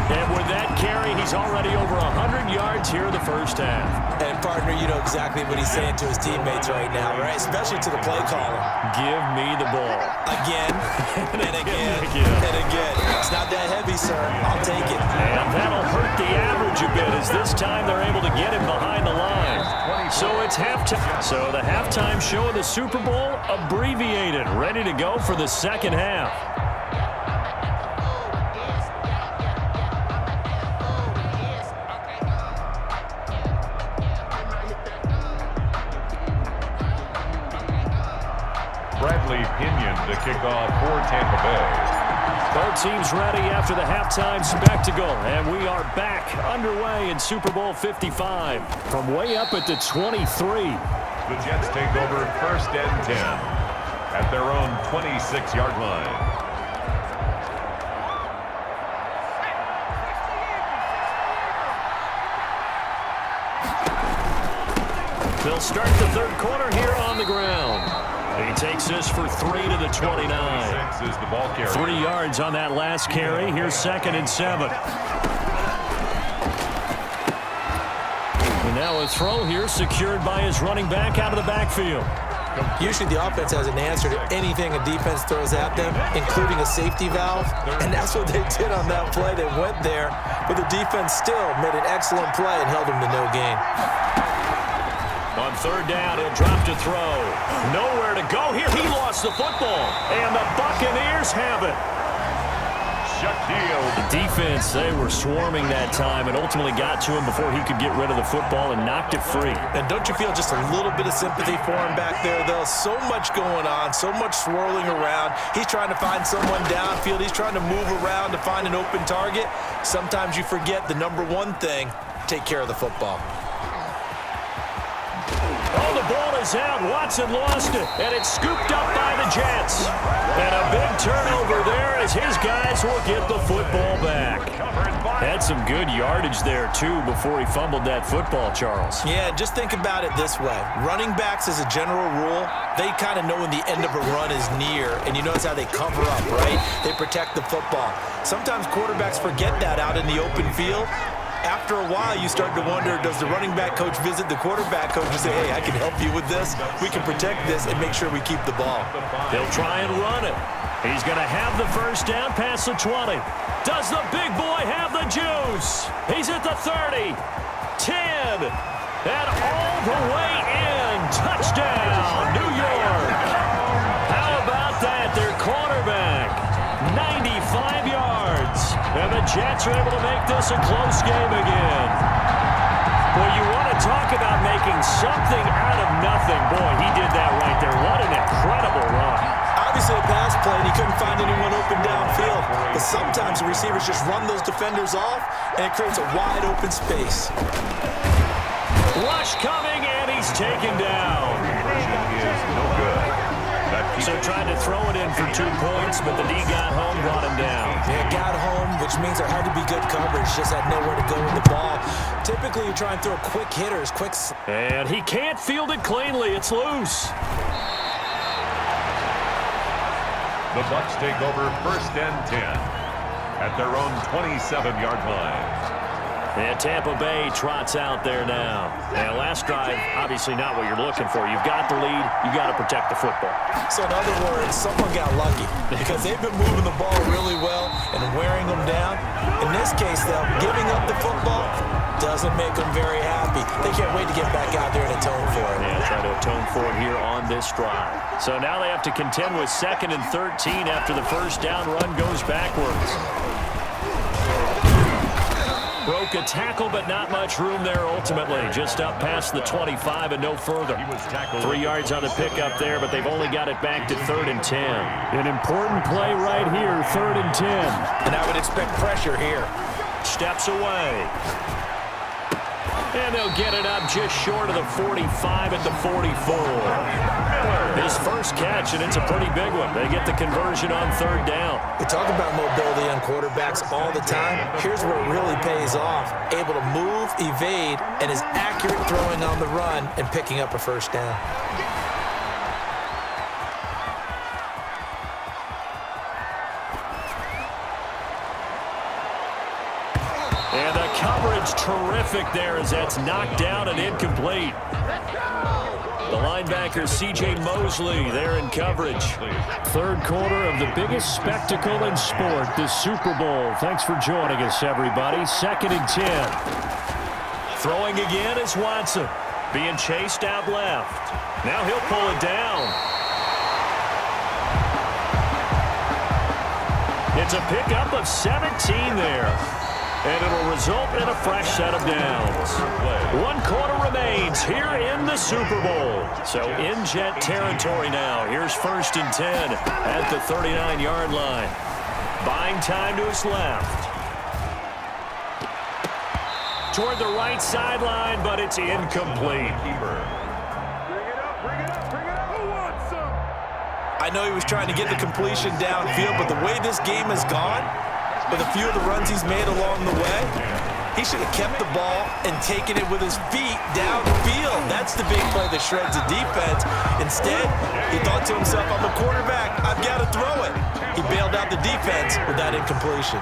And with that carry, he's already over 100 yards here in the first half. And, partner, you know exactly what he's saying to his teammates right now, right? Especially to the play caller. Give me the ball. Again, and again, and again. It's not that heavy, sir. I'll take it. And that'll hurt the average a bit as this time they're able to get him behind the line. So it's halftime. So the halftime show of the Super Bowl abbreviated, ready to go for the second half. Pinion to kick off for Tampa Bay. Both teams ready after the halftime spectacle, and we are back underway in Super Bowl 55 from way up at the 23. The Jets take over first and 10 at their own 26-yard line. They'll start the third quarter here on the ground. He takes this for 3 to the 29. 3 yards on that last carry. Here's 2nd and 7. And now a throw here secured by his running back out of the backfield. Usually the offense has an answer to anything a defense throws at them, including a safety valve. And that's what they did on that play. They went there, but the defense still made an excellent play and held them to no gain. On third down, he'll drop to throw. Nowhere to go here. He lost the football. And the Buccaneers have it. The defense, they were swarming that time and ultimately got to him before he could get rid of the football and knocked it free. And don't you feel just a little bit of sympathy for him back there, though? So much going on, so much swirling around. He's trying to find someone downfield. He's trying to move around to find an open target. Sometimes you forget the number one thing, take care of the football. Oh, the ball is out. Watson lost it, and it's scooped up by the Jets. And a big turnover there as his guys will get the football back. Had some good yardage there, too, before he fumbled that football, Charles. Yeah, just think about it this way. Running backs, as a general rule, they kind of know when the end of a run is near, and you notice how they cover up, right? They protect the football. Sometimes quarterbacks forget that out in the open field. After a while, you start to wonder, does the running back coach visit the quarterback coach and say, hey, I can help you with this. We can protect this and make sure we keep the ball. He'll try and run it. He's going to have the first down past the 20. Does the big boy have the juice? He's at the 30, 10, and all the way in. Touchdown, New York. How about that? Their quarterback, 95 yards. And the Jets are able to make this a close game again. Well, you want to talk about making something out of nothing. Boy, he did that right there. What an incredible run. Obviously a pass play, and he couldn't find anyone open downfield. But sometimes the receivers just run those defenders off, and it creates a wide open space. Rush coming, and he's taken down. Is no good. So tried to throw it in for 2 points, but the D got home, brought him down. Yeah, got home, which means there had to be good coverage. Just had nowhere to go with the ball. Typically, you try and throw quick hitters, And he can't field it cleanly. It's loose. The Bucs take over first and 10 at their own 27-yard line. And Tampa Bay trots out there now. And last drive, obviously not what you're looking for. You've got the lead. You've got to protect the football. So in other words, someone got lucky because they've been moving the ball really well and wearing them down. In this case, though, giving up the football doesn't make them very happy. They can't wait to get back out there and atone for it. Yeah, try to atone for it here on this drive. So now they have to contend with 2nd and 13 after the first down run goes backwards. Broke a tackle, but not much room there ultimately. Just up past the 25 and no further. 3 yards on the pickup there, but they've only got it back to 3rd and 10. An important play right here, 3rd and 10. And I would expect pressure here. Steps away. And they'll get it up just short of the 45 at the 44. His first catch, and it's a pretty big one. They get the conversion on 3rd down. We talk about mobility on quarterbacks all the time. Here's where it really pays off. Able to move, evade, and is accurate throwing on the run and picking up a first down. And the coverage terrific there as that's knocked down and incomplete. The linebacker, C.J. Mosley, there in coverage. Third quarter of the biggest spectacle in sport, the Super Bowl. Thanks for joining us, everybody. 2nd and 10. Throwing again is Watson. Being chased out left. Now he'll pull it down. It's a pickup of 17 there. And it'll result in a fresh set of downs. 1 quarter remains here in the Super Bowl. So in Jet territory now. Here's 1st and 10 at the 39-yard line. Buying time to his left. Toward the right sideline, but it's incomplete. I know he was trying to get the completion downfield, but the way this game has gone, with a few of the runs he's made along the way, he should have kept the ball and taken it with his feet downfield. That's the big play that shreds the defense. Instead, he thought to himself, I'm a quarterback, I've got to throw it. He bailed out the defense with that incompletion.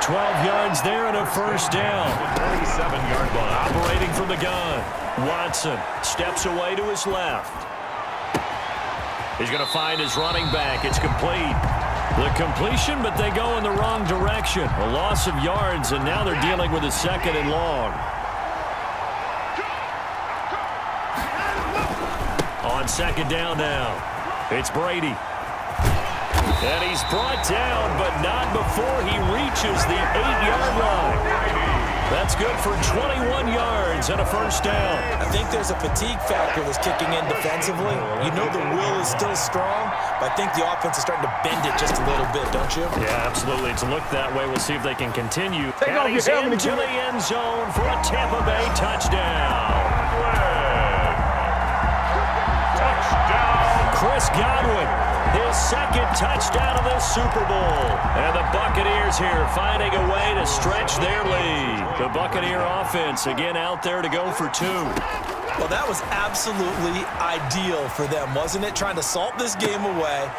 12 yards there and a first down. 27-yard line. Operating from the gun. Watson steps away to his left. He's going to find his running back. It's complete. The completion, but they go in the wrong direction. A loss of yards, and now they're dealing with a 2nd and long. On 2nd down now, it's Brady. And he's brought down, but not before he reaches the 8-yard line. That's good for 21 yards and a first down. I think there's a fatigue factor that's kicking in defensively. You know the will is still strong, but I think the offense is starting to bend it just a little bit, don't you? Yeah, absolutely. It's looked that way. We'll see if they can continue. And he's into the end zone for a Tampa Bay touchdown. Chris Godwin, his 2nd touchdown of this Super Bowl. And the Buccaneers here finding a way to stretch their lead. The Buccaneer offense again out there to go for 2. Well, that was absolutely ideal for them, wasn't it? Trying to salt this game away.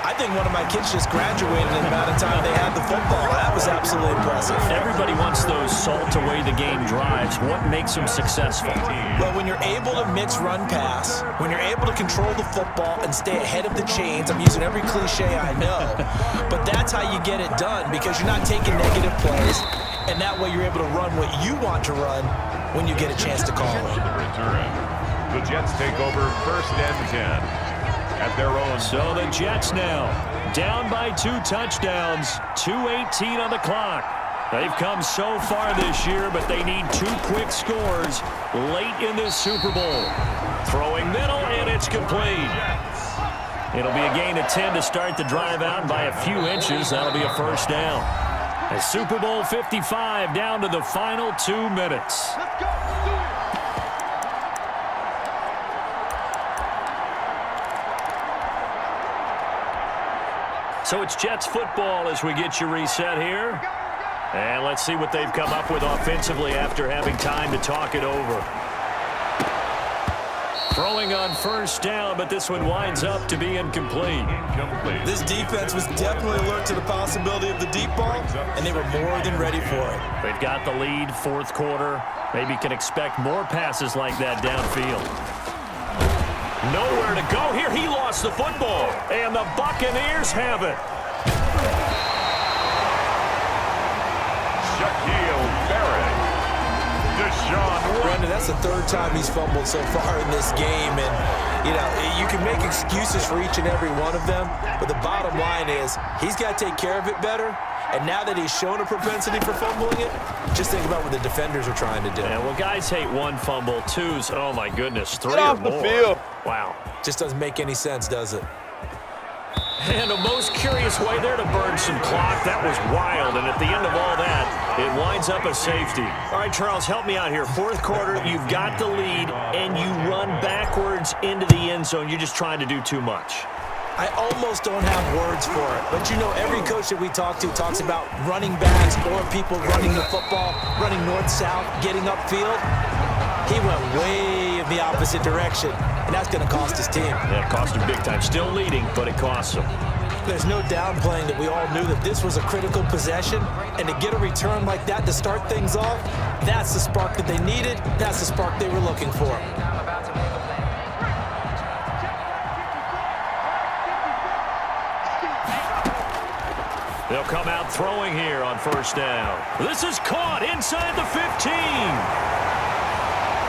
I think one of my kids just graduated in the amount of time they had the football. That was absolutely impressive. Everybody wants those salt away the game drives. What makes them successful? Well, when you're able to mix run pass, when you're able to control the football and stay ahead of the chains, I'm using every cliche I know, but that's how you get it done because you're not taking negative plays, and that way you're able to run what you want to run when you get a chance to call it. The Jets take over 1st and 10. At their own. So the Jets now down by 2 touchdowns, 2:18 on the clock. They've come so far this year, but they need 2 quick scores late in this Super Bowl. Throwing middle, and it's complete. It'll be a gain of 10 to start the drive out by a few inches. That'll be a first down. And Super Bowl 55 down to the final 2 minutes. So it's Jets football as we get you reset here. And let's see what they've come up with offensively after having time to talk it over. Throwing on first down, but this one winds up to be incomplete. This defense was definitely alert to the possibility of the deep ball, and they were more than ready for it. They've got the lead, 4th quarter. Maybe can expect more passes like that downfield. Nowhere to go here. He lost the football, and the Buccaneers have it. Shaquille Barrett. Deshaun. Brandon, that's the 3rd time he's fumbled so far in this game, and you can make excuses for each and every one of them, but the bottom line is he's got to take care of it better. And now that he's shown a propensity for fumbling it, just think about what the defenders are trying to do. Yeah, well, guys hate 1 fumble, 2's, oh my goodness, 3 Get off or the more. field. Wow. Just doesn't make any sense, does it? And a most curious way there to burn some clock. That was wild, and at the end of all that, it winds up a safety. All right, Charles, help me out here. 4th quarter, you've got the lead, and you run backwards into the end zone. You're just trying to do too much. I almost don't have words for it, but every coach that we talk to talks about running backs or people running the football, running north-south, getting upfield. He went way in the opposite direction, and that's going to cost his team. Yeah, it cost him big time. Still leading, but it costs him. There's no downplaying that we all knew that this was a critical possession, and to get a return like that to start things off, that's the spark that they needed. That's the spark they were looking for. They'll come out throwing here on first down. This is caught inside the 15.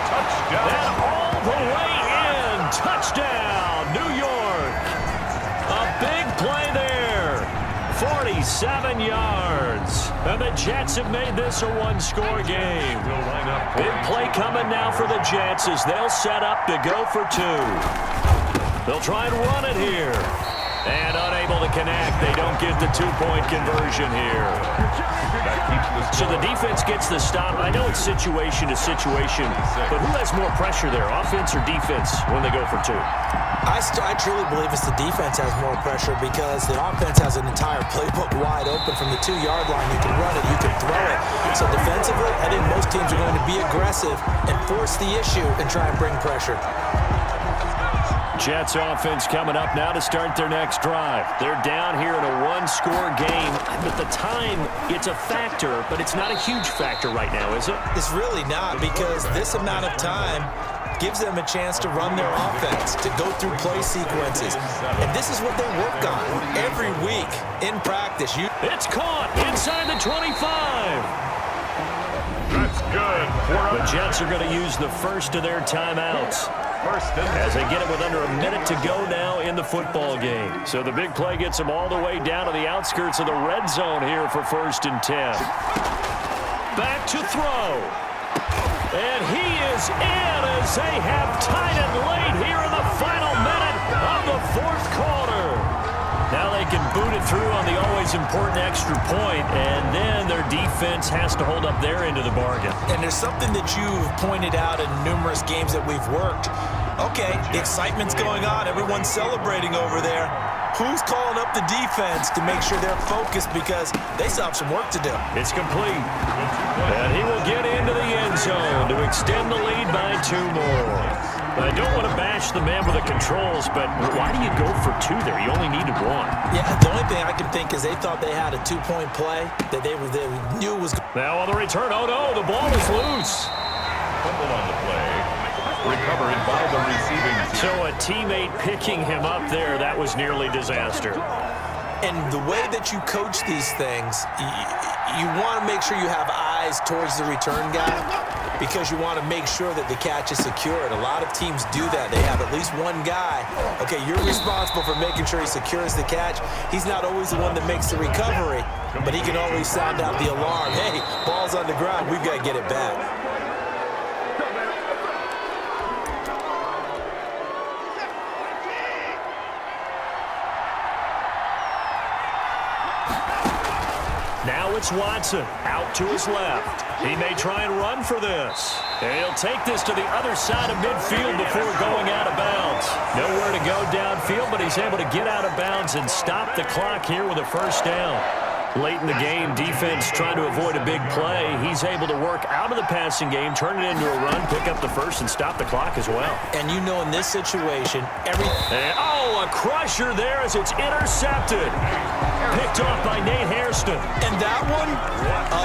Touchdown. And all the way in. Touchdown, New York. A big play there. 47 yards. And the Jets have made this a one-score game. Big play coming now for the Jets as they'll set up to go for two. They'll try and run it here. And unable to connect. They don't get the two-point conversion here. So the defense gets the stop. I know it's situation to situation, but who has more pressure there, offense or defense, when they go for two? I truly believe it's the defense has more pressure because the offense has an entire playbook wide open from the 2-yard line. You can run it, you can throw it. So defensively, I think most teams are going to be aggressive and force the issue and try and bring pressure. Jets offense coming up now to start their next drive. They're down here in a one-score game. At the time, it's a factor, but it's not a huge factor right now, is it? It's really not, because this amount of time gives them a chance to run their offense, to go through play sequences. And this is what they work on every week in practice. It's caught inside the 25. That's good. The Jets are going to use the first of their timeouts as they get it with under a minute to go now in the football game. So the big play gets them all the way down to the outskirts of the red zone here for 1st and 10. Back to throw. And he is in as they have tied it late here in the final minute of the 4th quarter. Now they can boot it through on the always important extra point, and then their defense has to hold up their end of the bargain. And there's something that you've pointed out in numerous games that we've worked. Okay, the excitement's going on. Everyone's celebrating over there. Who's calling up the defense to make sure they're focused because they still have some work to do? It's complete. And he will get into the end zone to extend the lead by 2 more. I don't want to bash the man with the controls, but why do you go for 2 there? You only needed 1. Yeah, the only thing I can think is they thought they had a 2-point play that they knew was. Now on the return, oh no, the ball is loose. Fumble on the play. Recovered by the receiving team. So a teammate picking him up there, that was nearly disaster. And the way that you coach these things, you want to make sure you have eyes towards the return guy because you want to make sure that the catch is secured. A lot of teams do that. They have at least one guy. Okay, you're responsible for making sure he secures the catch. He's not always the one that makes the recovery, but he can always sound out the alarm. Hey, ball's on the ground. We've got to get it back. Now it's Watson out to his left. He may try and run for this. And he'll take this to the other side of midfield before going out of bounds. Nowhere to go downfield, but he's able to get out of bounds and stop the clock here with a 1st down. Late in the game, defense trying to avoid a big play. He's able to work out of the passing game, turn it into a run, pick up the 1st, and stop the clock as well. And you know in this situation, a crusher there as it's intercepted. Picked off by Nate Hairston. And that one,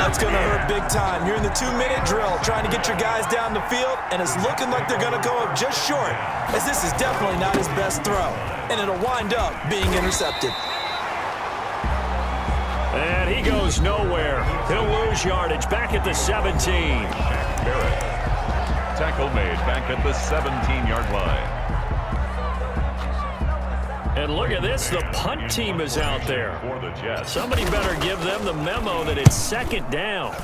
it's going to hurt big time. You're in the 2-minute drill trying to get your guys down the field, and it's looking like they're going to go up just short, as this is definitely not his best throw. And it'll wind up being intercepted. And he goes nowhere. He'll lose yardage back at the 17. Barrett. Tackle made back at the 17-yard line. And look at this, the punt team is out there. Somebody better give them the memo that it's 2nd down.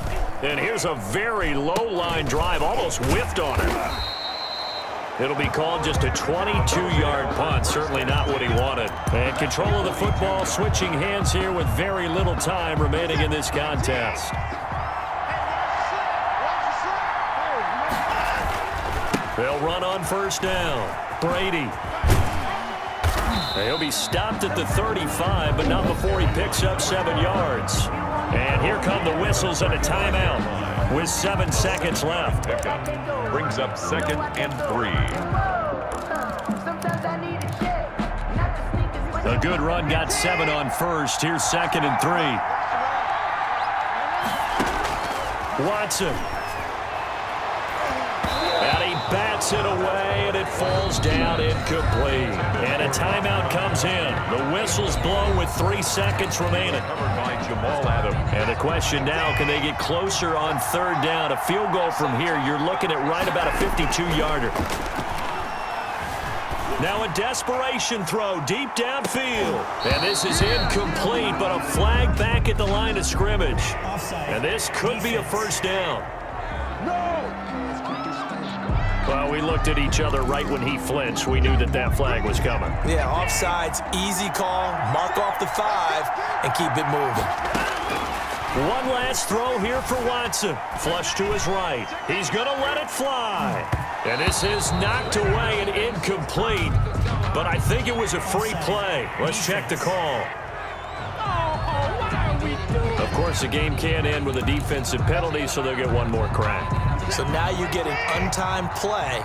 And here's a very low-line drive, almost whiffed on it. It'll be called just a 22-yard punt, certainly not what he wanted. And control of the football, switching hands here with very little time remaining in this contest. They'll run on 1st down. Brady. He'll be stopped at the 35, but not before he picks up 7 yards. And here come the whistles and a timeout with 7 seconds left. Pickup brings up 2nd and 3. A good run got 7 on first. Here's 2nd and 3. Watson. And he bats it away, and it falls down incomplete. And a timeout comes in. The whistle's blown with 3 seconds remaining. And the question now, can they get closer on 3rd down? A field goal from here, you're looking at right about a 52-yarder. Now a desperation throw deep downfield. And this is incomplete, but a flag back at the line of scrimmage. And this could be a 1st down. Well, we looked at each other right when he flinched. We knew that that flag was coming. Yeah, offsides, easy call, mark off the 5, and keep it moving. One last throw here for Watson. Flush to his right. He's going to let it fly. And this is knocked away and incomplete. But I think it was a free play. Let's check the call. Of course, the game can end with a defensive penalty, so they'll get one more crack. So now you get an untimed play,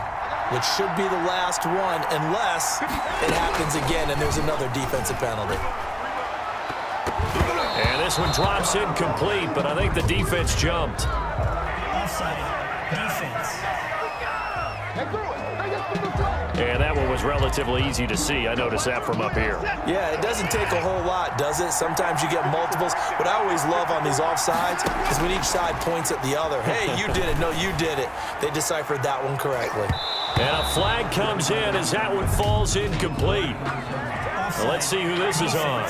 which should be the last one, unless it happens again and there's another defensive penalty. And this one drops incomplete, but I think the defense jumped. Offside. Defense. And that one was relatively easy to see. I noticed that from up here. Yeah, it doesn't take a whole lot, does it? Sometimes you get multiples. What I always love on these offsides is when each side points at the other. Hey, you did it. No, you did it. They deciphered that one correctly. And a flag comes in as that one falls incomplete. Well, let's see who this is on.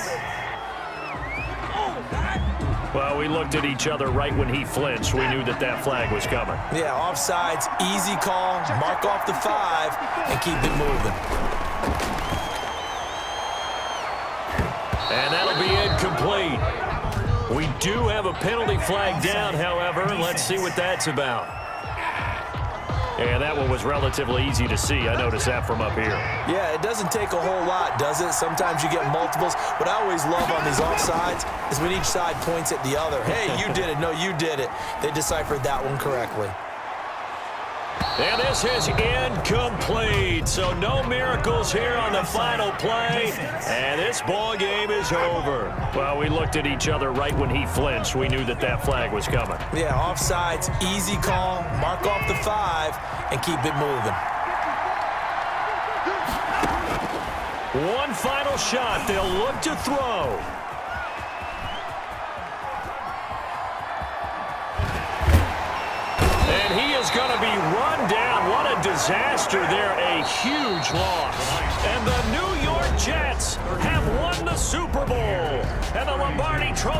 Well, we looked at each other right when he flinched. We knew that that flag was coming. Yeah, offsides, easy call, mark off the 5, and keep it moving. And that'll be incomplete. We do have a penalty flag down, however. Let's see what that's about. And that one was relatively easy to see. I noticed that from up here. Yeah, it doesn't take a whole lot, does it? Sometimes you get multiples. What I always love on these offsides is when each side points at the other. Hey, you did it. No, you did it. They deciphered that one correctly. And this is incomplete. So no miracles here on the final play. And this ball game is over. Well, we looked at each other right when he flinched. We knew that that flag was coming. Yeah, offsides, easy call, mark off the 5, and keep it moving. One final shot. They'll look to throw. And he is going to be run down. What a disaster there. A huge loss. And the New York Jets have won the Super Bowl. And the Lombardi Trophy.